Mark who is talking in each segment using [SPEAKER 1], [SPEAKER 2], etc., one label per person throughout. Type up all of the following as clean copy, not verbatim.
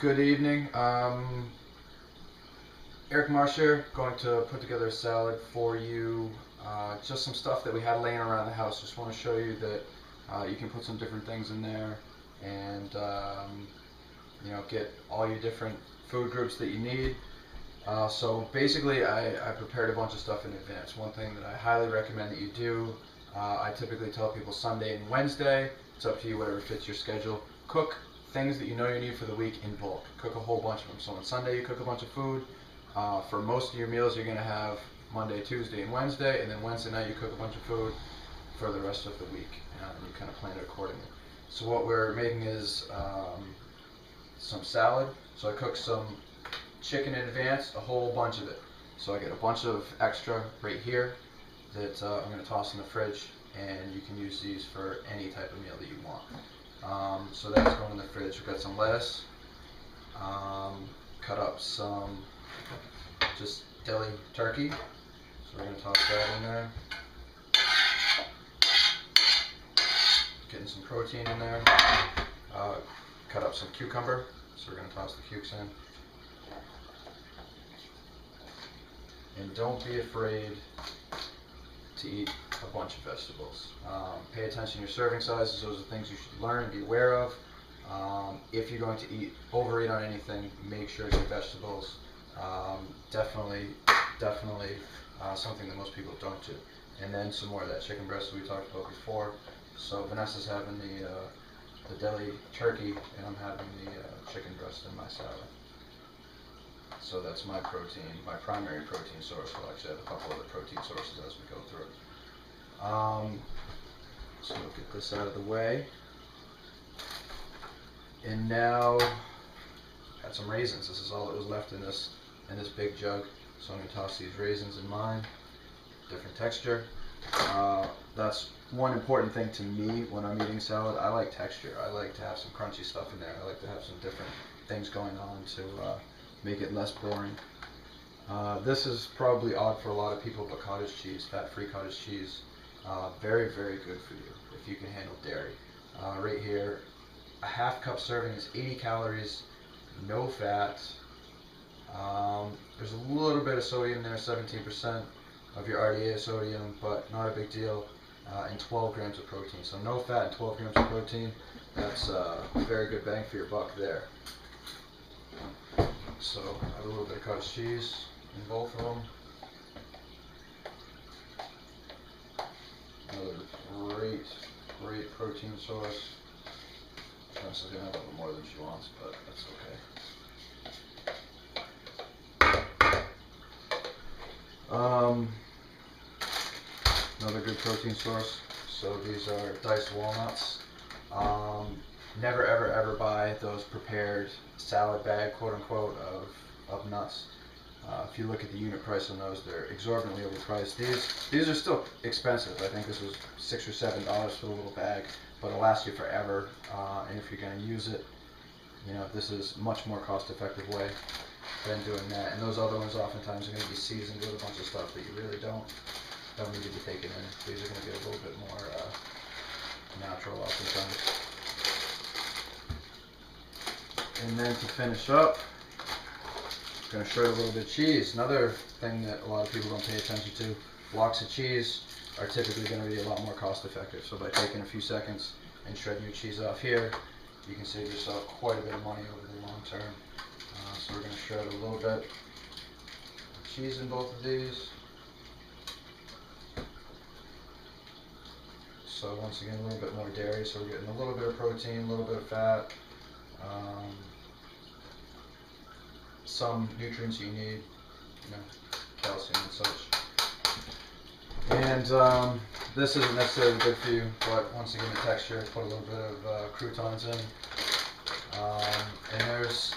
[SPEAKER 1] Good evening. Eric Marsh here, going to put together a salad for you. Just some stuff that we had laying around the house. Just want to show you that you can put some different things in there and get all your different food groups that you need. So basically I prepared a bunch of stuff in advance. One thing that I highly recommend that you do, I typically tell people Sunday and Wednesday. It's up to you, whatever fits your schedule. Cook things that you know you need for the week in bulk. Cook a whole bunch of them. So on Sunday you cook a bunch of food. For most of your meals you're going to have Monday, Tuesday, and Wednesday, and then Wednesday night you cook a bunch of food for the rest of the week, and you kind of plan it accordingly. So what we're making is some salad. So I cooked some chicken in advance, a whole bunch of it. So I get a bunch of extra right here that I'm going to toss in the fridge, and you can use these for any type of meal that you want. So that's going in the fridge. We've got some lettuce, cut up some just deli turkey, so we're going to toss that in there. Getting some protein in there. Cut up some cucumber, so we're going to toss the cukes in. And don't be afraid to eat a bunch of vegetables. Pay attention to your serving sizes. Those are things you should learn and be aware of. If you're going to overeat on anything, make sure to eat vegetables. Definitely something that most people don't do. And then some more of that chicken breast that we talked about before. So Vanessa's having the deli turkey, and I'm having the chicken breast in my salad. So that's my protein, my primary protein source. We'll actually have a couple other protein sources as we go through it. So we'll get this out of the way. And now, got some raisins. This is all that was left in this big jug. So I'm going to toss these raisins in mine. Different texture. That's one important thing to me when I'm eating salad. I like texture. I like to have some crunchy stuff in there. I like to have some different things going on to make it less boring. This is probably odd for a lot of people, but cottage cheese, fat-free cottage cheese, very, very good for you if you can handle dairy. Right here, a half cup serving is 80 calories, no fat. There's a little bit of sodium there, 17% of your RDA sodium, but not a big deal. And 12 grams of protein. So no fat and 12 grams of protein. That's a very good bang for your buck there. So add a little bit of cottage cheese in both of them. Another great protein source. Vanessa's going to have a little more than she wants, but that's okay. Another good protein source. So these are diced walnuts. Never ever buy those prepared salad bag, quote unquote, of nuts. If you look at the unit price on those, they're exorbitantly overpriced. These are still expensive. I think this was $6 or $7 for the little bag, but it'll last you forever. And if you're going to use it, this is much more cost-effective way than doing that. And those other ones oftentimes are going to be seasoned with a bunch of stuff that you really don't need to be taken in. These are going to be a little bit more natural oftentimes. And then to finish up, I'm going to shred a little bit of cheese. Another thing that a lot of people don't pay attention to, blocks of cheese are typically going to be a lot more cost effective. So by taking a few seconds and shredding your cheese off here, you can save yourself quite a bit of money over the long term. So we're going to shred a little bit of cheese in both of these. So once again, a little bit more dairy, so we're getting a little bit of protein, a little bit of fat, some nutrients you need, calcium and such. And this isn't necessarily good for you, but once again, the texture, put a little bit of croutons in. And there's,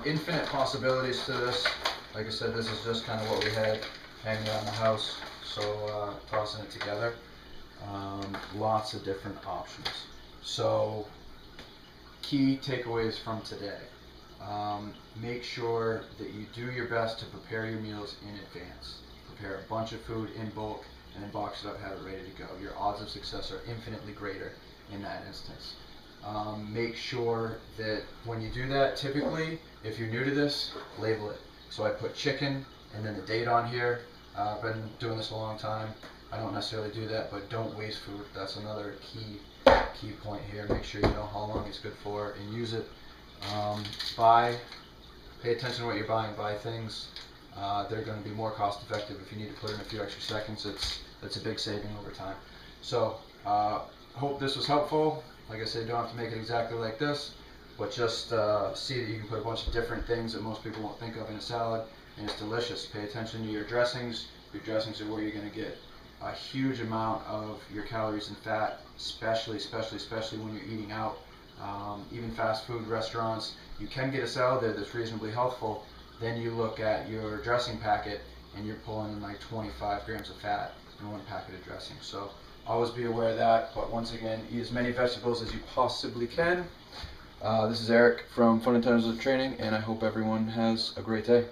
[SPEAKER 1] infinite possibilities to this. Like I said, this is just kind of what we had hanging around the house, so tossing it together. Lots of different options. So key takeaways from today. Make sure that you do your best to prepare your meals in advance. Prepare a bunch of food in bulk and then box it up, have it ready to go. Your odds of success are infinitely greater in that instance. make sure that when you do that, typically, if you're new to this, label it. So I put chicken and then the date on here. I've been doing this a long time. I don't necessarily do that, but don't waste food. That's another key point here. Make sure you know how long it's good for and use it. Pay attention to what you're buying. Buy things. They're going to be more cost effective. If you need to put in a few extra seconds, it's a big saving over time. So hope this was helpful. Like I said, you don't have to make it exactly like this, but just see that you can put a bunch of different things that most people won't think of in a salad, and it's delicious. Pay attention to your dressings. Your dressings are where you're going to get a huge amount of your calories and fat, especially when you're eating out. Even fast food restaurants, you can get a salad there that's reasonably healthful. Then you look at your dressing packet and you're pulling in like 25 grams of fat in one packet of dressing. So always be aware of that, but once again, eat as many vegetables as you possibly can. This is Eric from Fun and Tons of Training, and I hope everyone has a great day.